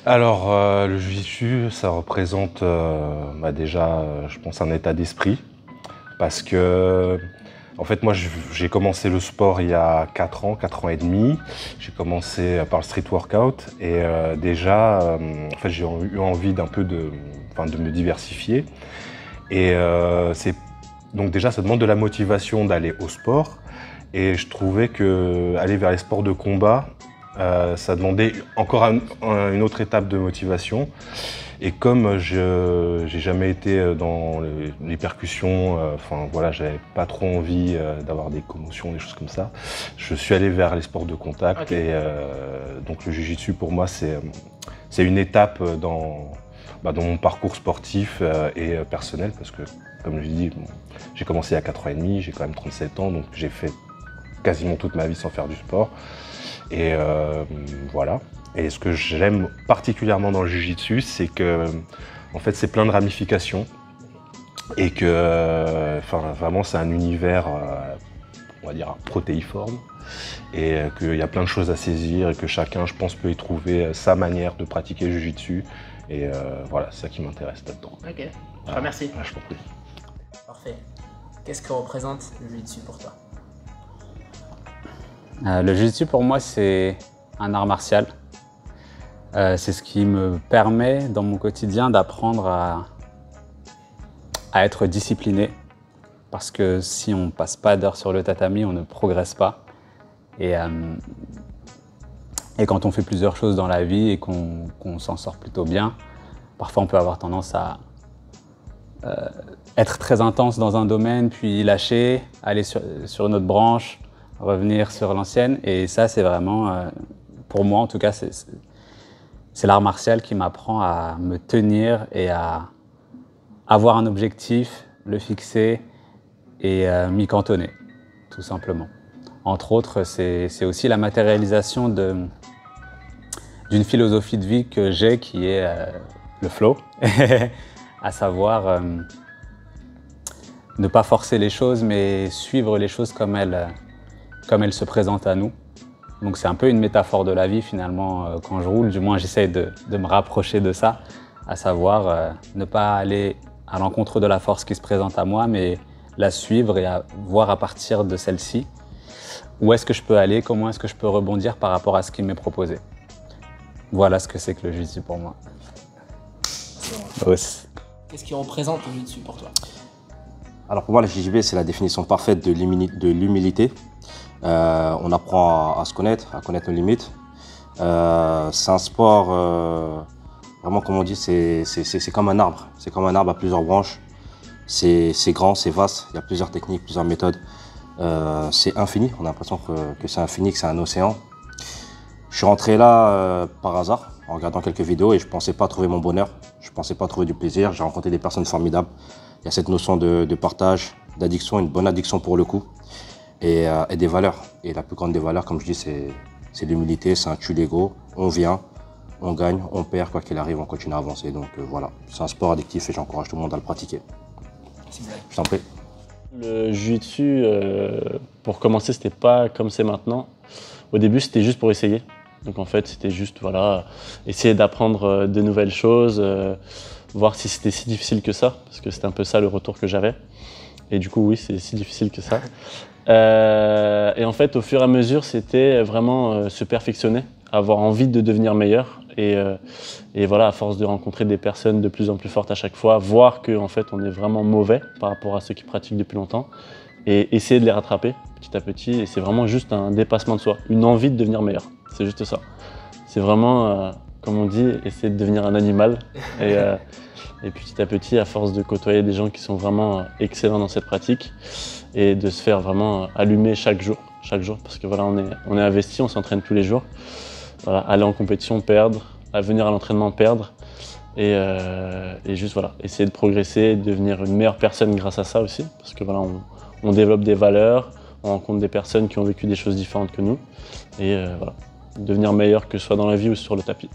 Alors, le jiu-jitsu, ça représente déjà, je pense, un état d'esprit. Parce que, en fait, moi, j'ai commencé le sport il y a 4 ans et demi. J'ai commencé par le street workout et en fait, j'ai eu envie d'un peu de me diversifier. Et donc déjà, ça demande de la motivation d'aller au sport. Et je trouvais qu'aller vers les sports de combat, ça demandait encore une autre étape de motivation. Et comme j'ai jamais été dans les percussions, voilà, j'avais pas trop envie d'avoir des commotions, des choses comme ça, je suis allé vers les sports de contact. Okay. Et donc le jiu-jitsu pour moi c'est une étape dans mon parcours sportif et personnel, parce que comme je dis, j'ai commencé à 4 ans et demi, j'ai quand même 37 ans, donc j'ai fait quasiment toute ma vie sans faire du sport. Et voilà. Et ce que j'aime particulièrement dans le jiu-jitsu, c'est que en fait, c'est plein de ramifications et que vraiment c'est un univers, on va dire, protéiforme, et qu'il y a plein de choses à saisir et que chacun, je pense, peut y trouver sa manière de pratiquer le jiu-jitsu. Et voilà, c'est ça qui m'intéresse là-dedans. Ok, voilà. Merci. Je t'en prie. Parfait. Qu'est-ce que représente le jiu-jitsu pour toi? Le jiu-jitsu pour moi, c'est un art martial. C'est ce qui me permet dans mon quotidien d'apprendre à être discipliné. Parce que si on ne passe pas d'heures sur le tatami, on ne progresse pas. Et quand on fait plusieurs choses dans la vie et qu'on s'en sort plutôt bien, parfois on peut avoir tendance à être très intense dans un domaine, puis lâcher, aller sur une autre branche, revenir sur l'ancienne. Et ça, c'est vraiment, pour moi en tout cas, c'est l'art martial qui m'apprend à me tenir et à avoir un objectif, le fixer et m'y cantonner, tout simplement. Entre autres, c'est aussi la matérialisation d'une philosophie de vie que j'ai, qui est le flow, à savoir ne pas forcer les choses, mais suivre les choses comme elles se présentent à nous. Donc c'est un peu une métaphore de la vie finalement quand je roule, du moins j'essaie de me rapprocher de ça, à savoir ne pas aller à l'encontre de la force qui se présente à moi, mais la suivre et voir à partir de celle-ci où est-ce que je peux aller, comment est-ce que je peux rebondir par rapport à ce qui m'est proposé. Voilà ce que c'est que le jiu-jitsu pour moi. Qu'est-ce qui représente le jiu-jitsu pour toi? Alors pour moi, le JJB, c'est la définition parfaite de l'humilité. On apprend à se connaître, à connaître nos limites. C'est un sport, vraiment comme on dit, c'est comme un arbre. C'est comme un arbre à plusieurs branches. C'est grand, c'est vaste, il y a plusieurs techniques, plusieurs méthodes. C'est infini, on a l'impression que c'est infini, que c'est un océan. Je suis rentré là par hasard, en regardant quelques vidéos, et je ne pensais pas trouver mon bonheur, je ne pensais pas trouver du plaisir. J'ai rencontré des personnes formidables. Il y a cette notion de partage, d'addiction, une bonne addiction pour le coup, et des valeurs. Et la plus grande des valeurs, comme je dis, c'est l'humilité, c'est un tue l'ego. On vient, on gagne, on perd, quoi qu'il arrive, on continue à avancer. Donc voilà, c'est un sport addictif et j'encourage tout le monde à le pratiquer. Je t'en prie. Le jiu-jitsu, pour commencer, c'était pas comme c'est maintenant. Au début, c'était juste pour essayer. Donc en fait, c'était juste voilà, essayer d'apprendre de nouvelles choses, voir si c'était si difficile que ça, parce que c'était un peu ça le retour que j'avais. Et du coup, oui, c'est si difficile que ça. Et en fait, au fur et à mesure, c'était vraiment se perfectionner, avoir envie de devenir meilleur. Et voilà, à force de rencontrer des personnes de plus en plus fortes à chaque fois, voir qu'en fait, on est vraiment mauvais par rapport à ceux qui pratiquent depuis longtemps, et essayer de les rattraper petit à petit. Et c'est vraiment juste un dépassement de soi, une envie de devenir meilleur. C'est juste ça. C'est vraiment, comme on dit, essayer de devenir un animal. Et petit à petit, à force de côtoyer des gens qui sont vraiment excellents dans cette pratique, et de se faire vraiment allumer chaque jour, parce que voilà, on est investi, on s'entraîne tous les jours. Voilà, aller en compétition, perdre, à venir à l'entraînement, perdre, et juste voilà, essayer de progresser, de devenir une meilleure personne grâce à ça aussi, parce que voilà, on développe des valeurs, on rencontre des personnes qui ont vécu des choses différentes que nous, et voilà, devenir meilleur que ce soit dans la vie ou sur le tapis.